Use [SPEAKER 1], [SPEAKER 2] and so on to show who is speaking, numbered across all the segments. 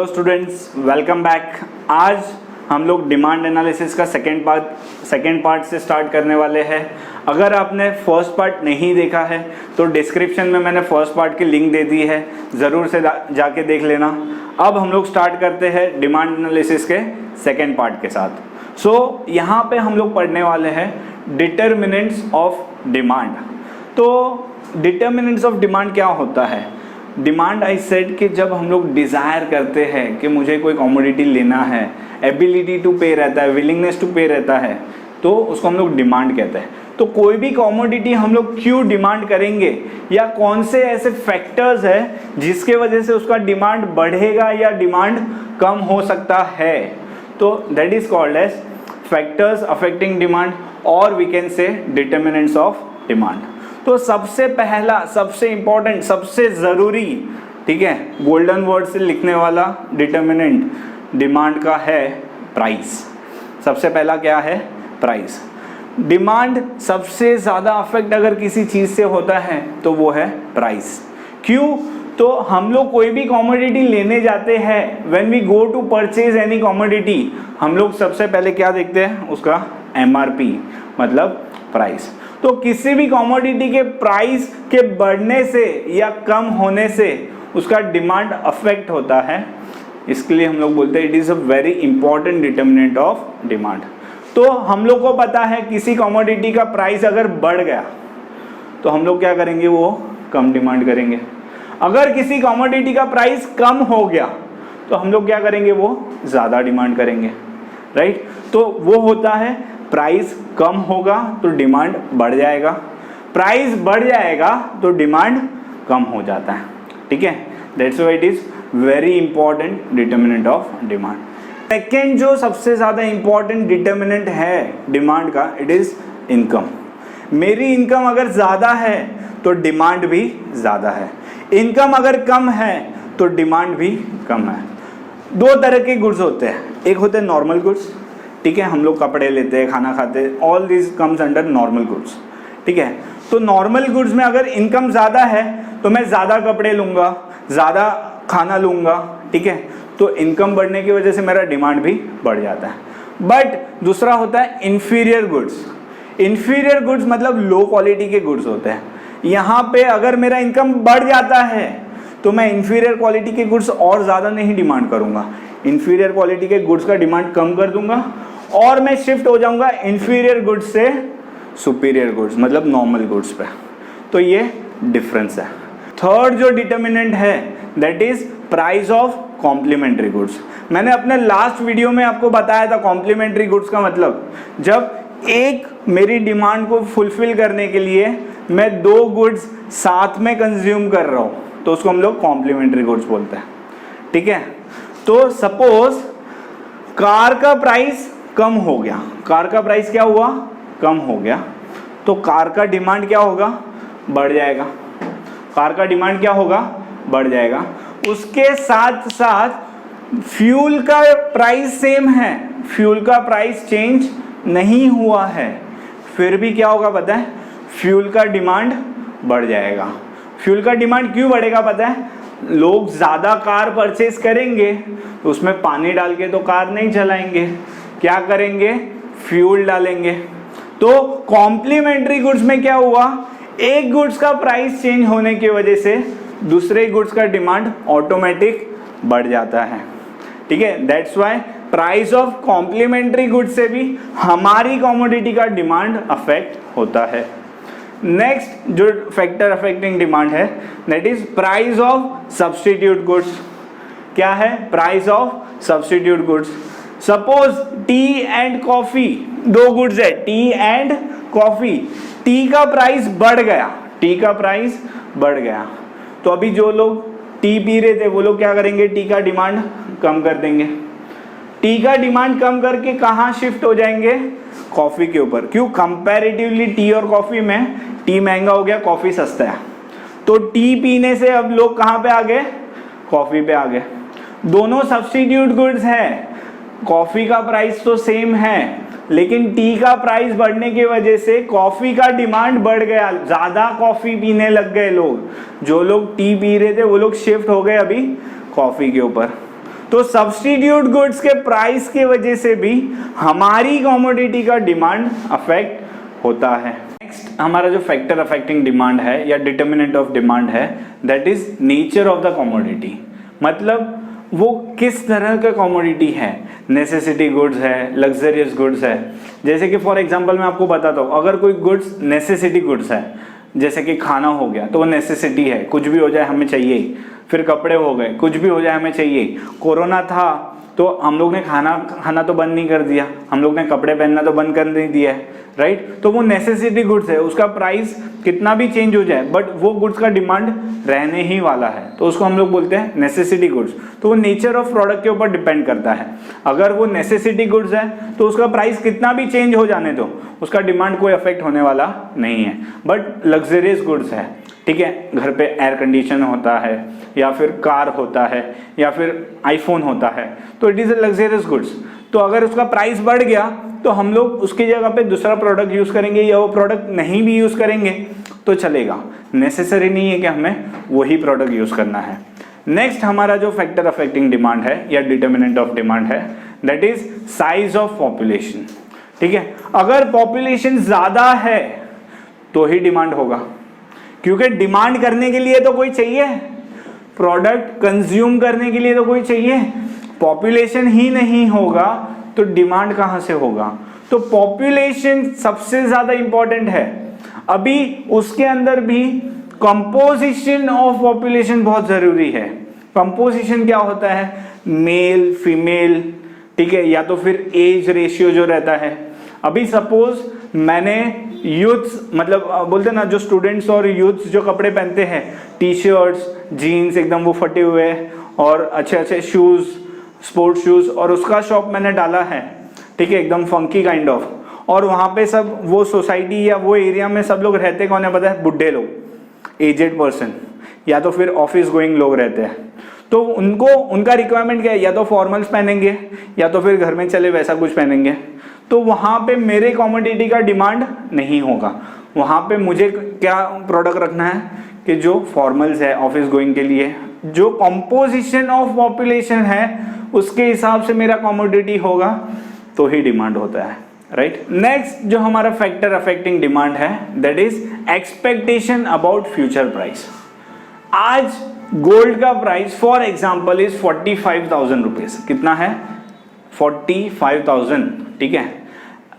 [SPEAKER 1] Hello students, welcome back. आज हम लोग डिमांड एनालिसिस का सेकेंड पार्ट से स्टार्ट करने वाले हैं। अगर आपने फर्स्ट पार्ट नहीं देखा है तो डिस्क्रिप्शन में मैंने फर्स्ट पार्ट की लिंक दे दी है, ज़रूर से जाके देख लेना। अब हम लोग स्टार्ट करते हैं डिमांड एनालिसिस के सेकेंड पार्ट के साथ। सो यहाँ पे हम लोग पढ़ने वाले हैं डिटर्मिनेंट्स ऑफ डिमांड। तो डिटर्मिनेंट्स ऑफ डिमांड क्या होता है? डिमांड आई सेड कि जब हम लोग डिज़ायर करते हैं कि मुझे कोई कमोडिटी लेना है, एबिलिटी टू पे रहता है, विलिंगनेस टू पे रहता है, तो उसको हम लोग डिमांड कहते हैं। तो कोई भी कमोडिटी हम लोग क्यों डिमांड करेंगे, या कौन से ऐसे फैक्टर्स है जिसके वजह से उसका डिमांड बढ़ेगा या डिमांड कम हो सकता है, तो that is called as factors affecting demand, और we can say determinants of demand. तो सबसे पहला, सबसे इंपॉर्टेंट, सबसे ज़रूरी, ठीक है, गोल्डन वर्ड से लिखने वाला डिटर्मिनेंट डिमांड का है प्राइस। सबसे पहला क्या है? प्राइस। डिमांड सबसे ज़्यादा अफेक्ट अगर किसी चीज़ से होता है तो वो है प्राइस। क्यों? तो हम लोग कोई भी कमोडिटी लेने जाते हैं, when we go to purchase any commodity, हम लोग सबसे पहले क्या देखते हैं? उसका MRP, मतलब प्राइस। तो किसी भी कमोडिटी के प्राइस के बढ़ने से या कम होने से उसका डिमांड अफेक्ट होता है। इसके लिए हम लोग बोलते हैं it is a very important determinant of demand. तो हम लोग को पता है किसी कमोडिटी का प्राइस अगर बढ़ गया तो हम लोग क्या करेंगे? वो कम डिमांड करेंगे। अगर किसी कमोडिटी का प्राइस कम हो गया तो हम लोग क्या करेंगे? वो ज़्यादा डिमांड करेंगे, राइट? तो वो होता है प्राइस कम होगा तो डिमांड बढ़ जाएगा, प्राइस बढ़ जाएगा तो डिमांड कम हो जाता है, ठीक है। That's why it is very important determinant of demand. Second जो सबसे ज़्यादा इंपॉर्टेंट डिटर्मिनेंट है डिमांड का, इट इज इनकम। मेरी इनकम अगर ज़्यादा है तो डिमांड भी ज़्यादा है, इनकम अगर कम है तो डिमांड भी कम है। दो तरह के गुड्स होते हैं, एक होते हैं नॉर्मल गुड्स, ठीक है, हम लोग कपड़े लेते हैं, खाना खाते हैं, all this comes under normal goods, ठीक है। तो नॉर्मल गुड्स में अगर इनकम ज़्यादा है तो मैं ज़्यादा कपड़े लूँगा, ज़्यादा खाना लूँगा, ठीक है, तो इनकम बढ़ने की वजह से मेरा डिमांड भी बढ़ जाता है। बट दूसरा होता है इन्फीरियर गुड्स। इन्फीरियर गुड्स मतलब लो क्वालिटी के गुड्स होते हैं। यहाँ पे अगर मेरा इनकम बढ़ जाता है तो मैं इन्फीरियर क्वालिटी के गुड्स और ज़्यादा नहीं डिमांड करूँगा, इन्फीरियर क्वालिटी के गुड्स का डिमांड कम कर दूंगा और मैं शिफ्ट हो जाऊंगा इन्फीरियर गुड्स से सुपीरियर गुड्स, मतलब नॉर्मल गुड्स पे। तो ये डिफरेंस है। थर्ड जो डिटर्मिनेंट है that is price of complementary goods. मैंने अपने लास्ट वीडियो में आपको बताया था कॉम्प्लीमेंट्री गुड्स का मतलब, जब एक मेरी डिमांड को फुलफिल करने के लिए मैं दो गुड्स साथ में कंज्यूम कर रहा हूँ तो उसको हम लोग कॉम्प्लीमेंट्री गुड्स बोलते हैं, ठीक है। तो सपोज कार का प्राइस कम हो गया, कार का प्राइस क्या हुआ? कम हो गया, तो कार का डिमांड क्या होगा? बढ़ जाएगा। कार का डिमांड क्या होगा? बढ़ जाएगा। उसके साथ साथ फ्यूल का प्राइस सेम है, फ्यूल का प्राइस चेंज नहीं हुआ है, फिर भी क्या होगा पता है? फ्यूल का डिमांड बढ़ जाएगा। फ्यूल का डिमांड क्यों बढ़ेगा पता है? लोग ज़्यादा कार परचेज करेंगे तो उसमें पानी डाल के तो कार नहीं चलाएंगे, क्या करेंगे? फ्यूल डालेंगे। तो कॉम्प्लीमेंट्री गुड्स में क्या हुआ? एक गुड्स का प्राइस चेंज होने की वजह से दूसरे गुड्स का डिमांड ऑटोमेटिक बढ़ जाता है, ठीक है। That's why price of complementary goods से भी हमारी कमोडिटी का डिमांड अफेक्ट होता है। नेक्स्ट जो फैक्टर अफेक्टिंग डिमांड है that is price of substitute goods. क्या है? Price of substitute goods. Suppose T and coffee, दो गुड्स है, टी एंड कॉफी। टी का प्राइस बढ़ गया, टी का प्राइस बढ़ गया, तो अभी जो लोग टी पी रहे थे वो लोग क्या करेंगे? टी का डिमांड कम कर देंगे। टी का डिमांड कम करके कहाँ शिफ्ट हो जाएंगे? कॉफ़ी के ऊपर। क्यों? कंपैरेटिवली टी और कॉफ़ी में टी महंगा हो गया, कॉफ़ी सस्ता है, तो टी पीने से अब लोग कहाँ पे आ गए? कॉफ़ी पे आ गए। दोनों सब्स्टिट्यूट गुड्स हैं, कॉफ़ी का प्राइस तो सेम है लेकिन टी का प्राइस बढ़ने की वजह से कॉफ़ी का डिमांड बढ़ गया, ज़्यादा कॉफ़ी पीने लग गए लोग। जो लोग टी पी रहे थे वो लोग शिफ्ट हो गए अभी कॉफ़ी के ऊपर। तो सब्स्टिट्यूट गुड्स के प्राइस की वजह से भी हमारी कमोडिटी का डिमांड अफेक्ट होता है। नेक्स्ट हमारा जो फैक्टर अफेक्टिंग डिमांड है या डिटर्मिनेंट ऑफ डिमांड है, that is nature of the commodity. मतलब वो किस तरह का कमोडिटी है, नेसेसिटी गुड्स है, लग्जरियस गुड्स है। जैसे कि फॉर एग्जांपल मैं आपको बताता हूँ, अगर कोई गुड्स नेसेसिटी गुड्स है, जैसे कि खाना हो गया तो वो नेसेसिटी है, कुछ भी हो जाए हमें चाहिए। फिर कपड़े हो गए, कुछ भी हो जाए हमें चाहिए। कोरोना था तो हम लोग ने खाना तो बंद नहीं कर दिया, हम लोग ने कपड़े पहनना तो बंद कर नहीं दिया है, राइट। तो वो नेसेसिटी गुड्स है, उसका प्राइस कितना भी चेंज हो जाए बट वो गुड्स का डिमांड रहने ही वाला है, तो उसको हम लोग बोलते हैं नेसेसिटी गुड्स। तो वो नेचर ऑफ प्रोडक्ट के ऊपर डिपेंड करता है। अगर वो नेसेसिटी गुड्स है तो उसका प्राइस कितना भी चेंज हो जाने दो, उसका डिमांड कोई अफेक्ट होने वाला नहीं है। बट लग्जरियस गुड्स है, ठीक है, घर पे एयर कंडीशन होता है या फिर कार होता है या फिर आईफोन होता है, तो it is a luxurious goods. तो अगर उसका प्राइस बढ़ गया तो हम लोग उसकी जगह पे दूसरा प्रोडक्ट यूज़ करेंगे या वो प्रोडक्ट नहीं भी यूज़ करेंगे तो चलेगा, नेसेसरी नहीं है कि हमें वही प्रोडक्ट यूज़ करना है। नेक्स्ट हमारा जो फैक्टर अफेक्टिंग डिमांड है या डिटर्मिनेंट ऑफ डिमांड है, that is size of population. ठीक है, अगर पॉपुलेशन ज़्यादा है तो ही डिमांड होगा, क्योंकि डिमांड करने के लिए तो कोई चाहिए, प्रोडक्ट कंज्यूम करने के लिए तो कोई चाहिए। पॉपुलेशन ही नहीं होगा तो डिमांड कहां से होगा? तो पॉपुलेशन सबसे ज्यादा इंपॉर्टेंट है। अभी उसके अंदर भी कंपोजिशन ऑफ पॉपुलेशन बहुत जरूरी है। कंपोजिशन क्या होता है? मेल फीमेल, ठीक है, या तो फिर एज रेशियो जो रहता है। अभी सपोज मैंने यूथ्स, मतलब बोलते ना जो स्टूडेंट्स और यूथ्स जो कपड़े पहनते हैं, टी शर्ट्स जीन्स एकदम वो फटे हुए और अच्छे अच्छे शूज, स्पोर्ट्स शूज, और उसका शॉप मैंने डाला है, ठीक है, एकदम फंकी काइंड ऑफ। और वहाँ पे सब वो सोसाइटी या वो एरिया में सब लोग रहते कौन है पता है? बुढ़े लोग, एजेड पर्सन, या तो फिर ऑफिस गोइंग लोग रहते हैं। तो उनको उनका रिक्वायरमेंट क्या है? या तो फॉर्मल्स पहनेंगे या तो फिर घर में चले वैसा कुछ पहनेंगे। तो वहाँ पे मेरे कमोडिटी का डिमांड नहीं होगा। वहाँ पे मुझे क्या प्रोडक्ट रखना है कि जो फॉर्मल्स है ऑफिस गोइंग के लिए, जो कंपोजिशन ऑफ पॉपुलेशन है उसके हिसाब से मेरा कमोडिटी होगा तो ही डिमांड होता है, राइट। नेक्स्ट जो हमारा फैक्टर अफेक्टिंग डिमांड है, that is expectation about future price. आज गोल्ड का price for example is 45,000 rupees. कितना है? 45,000, ठीक है।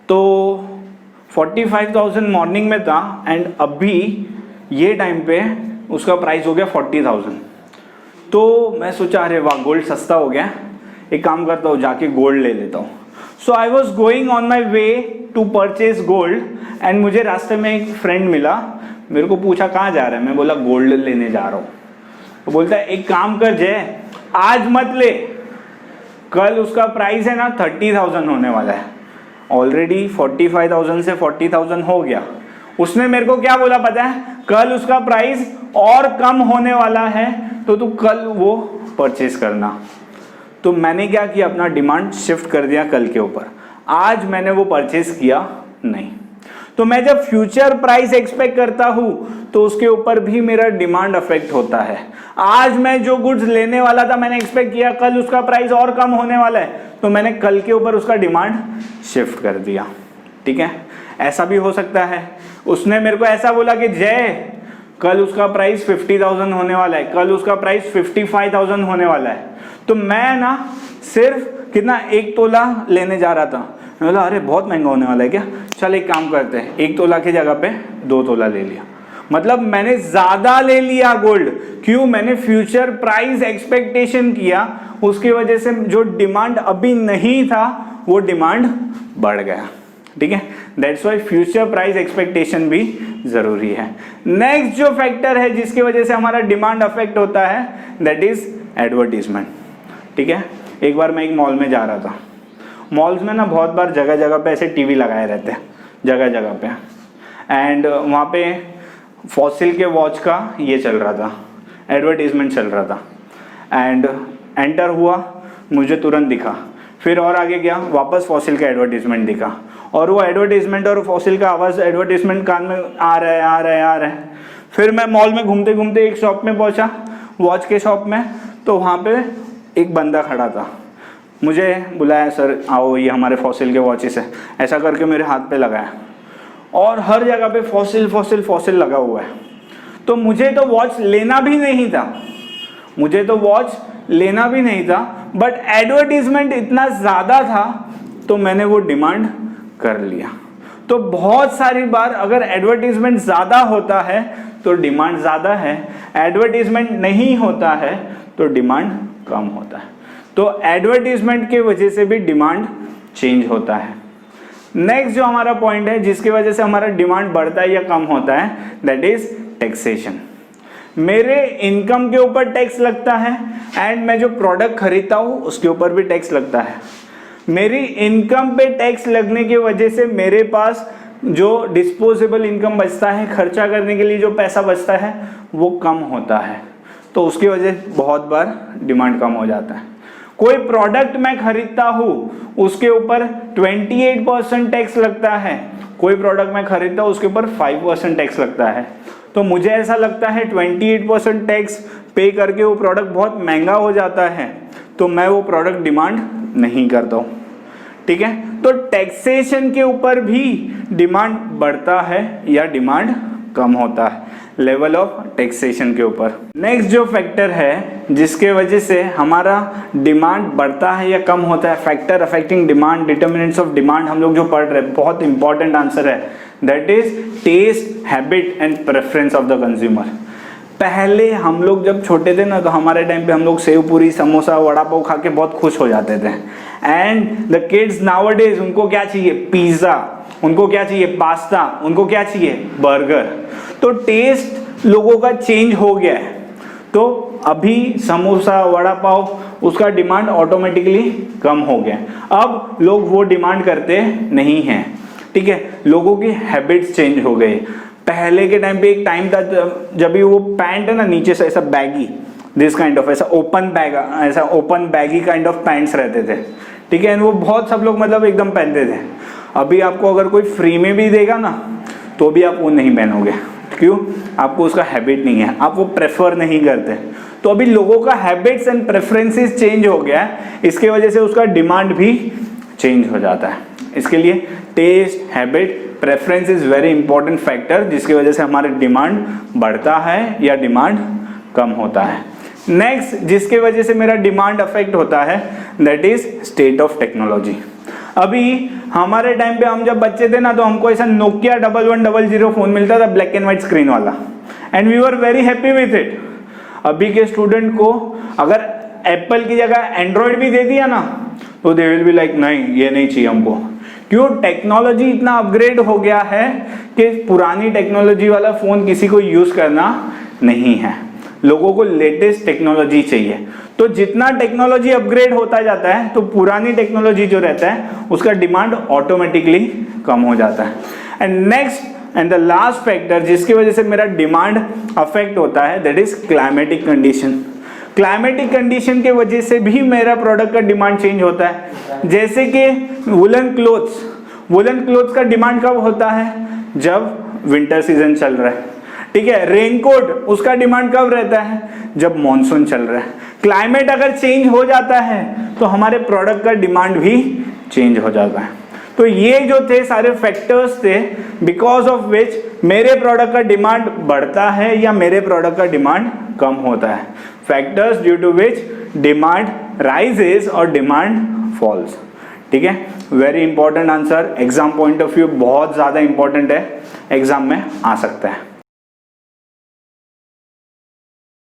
[SPEAKER 1] तो 45,000 मॉर्निंग में था एंड अभी ये टाइम पे उसका प्राइस हो गया 40,000। तो मैं सोचा अरे वाह गोल्ड सस्ता हो गया, एक काम करता हूँ जाके गोल्ड ले लेता हूँ। So I was going on my way to purchase gold and मुझे रास्ते में एक फ्रेंड मिला, मेरे को पूछा कहाँ जा रहा है? मैं बोला गोल्ड लेने जा रहा हूँ। तो बोलता है एक काम कर जय, आज मत ले, कल उसका प्राइस है ना 30,000 होने वाला है। ऑलरेडी 45,000 से 40,000 हो गया। उसने मेरे को क्या बोला पता है? कल उसका प्राइस और कम होने वाला है तो तू कल वो परचेज करना। तो मैंने क्या किया? अपना डिमांड शिफ्ट कर दिया कल के ऊपर। आज मैंने वो परचेज किया नहीं। तो मैं जब फ्यूचर प्राइस एक्सपेक्ट करता हूं तो उसके ऊपर भी मेरा डिमांड अफेक्ट होता है। आज मैं जो गुड्स लेने वाला था, मैंने एक्सपेक्ट किया कल उसका प्राइस और कम होने वाला है, तो मैंने कल के ऊपर उसका डिमांड शिफ्ट कर दिया, ठीक है। ऐसा भी हो सकता है, उसने मेरे को ऐसा बोला कि जय कल उसका प्राइस 50,000 होने वाला है, कल उसका प्राइस 55,000 होने वाला है। तो मैं ना सिर्फ कितना 1 तोला लेने जा रहा था। मैं बोला अरे बहुत महंगा होने वाला है क्या, चल एक काम करते हैं 1 तोला की जगह पे 2 तोला ले लिया। मतलब मैंने ज्यादा ले लिया गोल्ड। क्यों? मैंने फ्यूचर प्राइस एक्सपेक्टेशन किया, उसकी वजह से जो डिमांड अभी नहीं था वो डिमांड बढ़ गया, ठीक है। That's why future price expectation भी जरूरी है। नेक्स्ट जो फैक्टर है जिसकी वजह से हमारा डिमांड अफेक्ट होता है, दैट इज एडवर्टीजमेंट, ठीक है। एक बार मैं एक मॉल में जा रहा था। मॉल्स में ना बहुत बार जगह जगह पे ऐसे टीवी लगाए रहते हैं, जगह जगह पे, एंड वहाँ पे फॉसिल के वॉच का ये चल रहा था, एडवर्टीजमेंट चल रहा था। एंड एंटर हुआ, मुझे तुरंत दिखा, फिर और आगे गया, वापस फॉसिल का एडवर्टीजमेंट दिखा, और वो एडवर्टीजमेंट और फॉसिल का आवाज़ एडवर्टीजमेंट कान में आ रहा है। फिर मैं मॉल में घूमते घूमते एक शॉप में पहुंचा, वॉच के शॉप में, तो वहाँ पे एक बंदा खड़ा था, मुझे बुलाया, सर आओ ये हमारे फॉसिल के वॉचेस है, ऐसा करके मेरे हाथ पे लगाया और हर जगह पे फॉसिल फॉसिल फॉसिल लगा हुआ है। तो मुझे तो वॉच लेना भी नहीं था, मुझे तो वॉच लेना भी नहीं था, बट एडवर्टीजमेंट इतना ज़्यादा था तो मैंने वो डिमांड कर लिया। तो बहुत सारी बार अगर एडवर्टीजमेंट ज़्यादा होता है तो डिमांड ज़्यादा है, एडवर्टीजमेंट नहीं होता है तो डिमांड कम होता है। तो एडवर्टीजमेंट की वजह से भी डिमांड चेंज होता है। नेक्स्ट जो हमारा पॉइंट है जिसकी वजह से हमारा डिमांड बढ़ता है या कम होता है, दैट इज टैक्सेशन। मेरे इनकम के ऊपर टैक्स लगता है एंड मैं जो प्रोडक्ट खरीदता हूँ उसके ऊपर भी टैक्स लगता है। मेरी इनकम पे टैक्स लगने की वजह से मेरे पास जो डिस्पोजेबल इनकम बचता है, खर्चा करने के लिए जो पैसा बचता है वो कम होता है, तो उसकी वजह से बहुत बार डिमांड कम हो जाता है। कोई प्रोडक्ट मैं खरीदता हूँ उसके ऊपर 28% टैक्स लगता है, कोई प्रोडक्ट मैं खरीदता हूँ उसके ऊपर 5% टैक्स लगता है, तो मुझे ऐसा लगता है 28% टैक्स पे करके वो प्रोडक्ट बहुत महंगा हो जाता है, तो मैं वो प्रोडक्ट डिमांड नहीं करता हूँ। ठीक है, तो टैक्सेशन के ऊपर भी डिमांड बढ़ता है या डिमांड कम होता है, लेवल ऑफ टैक्सेशन के ऊपर। नेक्स्ट जो फैक्टर है जिसके वजह से हमारा डिमांड बढ़ता है या कम होता है, factor affecting demand, determinants of demand, हम लोग जो पढ़ रहे हैं बहुत इंपॉर्टेंट आंसर है, that is taste, habit and preference of the consumer. पहले हम लोग जब छोटे थे ना तो हमारे टाइम पे हम लोग सेव पूरी, समोसा, वड़ा पाव खा के बहुत खुश हो जाते थे। एंड द किड्स नाउअडेज, उनको क्या चाहिए, पिज्जा, उनको क्या चाहिए, पास्ता, उनको क्या चाहिए, बर्गर। तो टेस्ट लोगों का चेंज हो गया है, तो अभी समोसा, वड़ा पाव, उसका डिमांड ऑटोमेटिकली कम हो गया। अब लोग वो डिमांड करते नहीं हैं। ठीक है, लोगों की हैबिट्स चेंज हो गए। पहले के टाइम पे एक टाइम था जब भी वो पैंट है ना नीचे से ऐसा बैगी, दिस काइंड ऑफ, ऐसा ओपन बैग, ऐसा open baggy kind of pants रहते थे। ठीक है, वो बहुत सब लोग मतलब एकदम पहनते थे। अभी आपको अगर कोई फ्री में भी देगा ना तो भी आप वो नहीं पहनोगे। क्यों? आपको उसका हैबिट नहीं है, आप वो प्रेफर नहीं करते। तो अभी लोगों का हैबिट्स एंड प्रेफरेंसेस चेंज हो गया है, इसके वजह से उसका डिमांड भी चेंज हो जाता है। इसके लिए taste, habit, preference is very important factor जिसकी वजह से हमारे डिमांड बढ़ता है या डिमांड कम होता है। नेक्स्ट जिसके वजह से मेरा डिमांड अफेक्ट होता है, that is state of technology. अभी हमारे टाइम पे हम जब बच्चे थे ना तो हमको ऐसा नोकिया 1100 फोन मिलता था, ब्लैक एंड व्हाइट स्क्रीन वाला, and we were very happy with it. अभी के स्टूडेंट को अगर एप्पल की जगह एंड्रॉयड भी दे दिया ना तो दे विल बी लाइक नहीं, ये नहीं चाहिए हमको। क्यों? टेक्नोलॉजी इतना अपग्रेड हो गया है कि पुरानी टेक्नोलॉजी वाला फोन किसी को यूज करना नहीं है, लोगों को लेटेस्ट टेक्नोलॉजी चाहिए। तो जितना टेक्नोलॉजी अपग्रेड होता जाता है तो पुरानी टेक्नोलॉजी जो रहता है उसका डिमांड ऑटोमेटिकली कम हो जाता है। And next and the last factor जिसकी वजह से मेरा डिमांड अफेक्ट होता है, that is climatic condition. Climatic condition के वजह से भी मेरा प्रोडक्ट का डिमांड चेंज होता है। जैसे कि वुलन क्लोथ्स, वुलन क्लोथ्स का डिमांड कब होता है? जब विंटर सीजन चल रहा है। ठीक है, रेनकोट उसका डिमांड कब रहता है? जब मॉनसून चल रहा है। क्लाइमेट अगर चेंज हो जाता है तो हमारे प्रोडक्ट का डिमांड भी चेंज हो जाता है। तो ये जो थे सारे फैक्टर्स थे बिकॉज ऑफ विच मेरे प्रोडक्ट का डिमांड बढ़ता है या मेरे प्रोडक्ट का डिमांड कम होता है। Factors due to which demand rises और डिमांड फॉल्स। ठीक है, very important answer, exam point of view बहुत ज्यादा इंपॉर्टेंट है, एग्जाम में आ सकता है।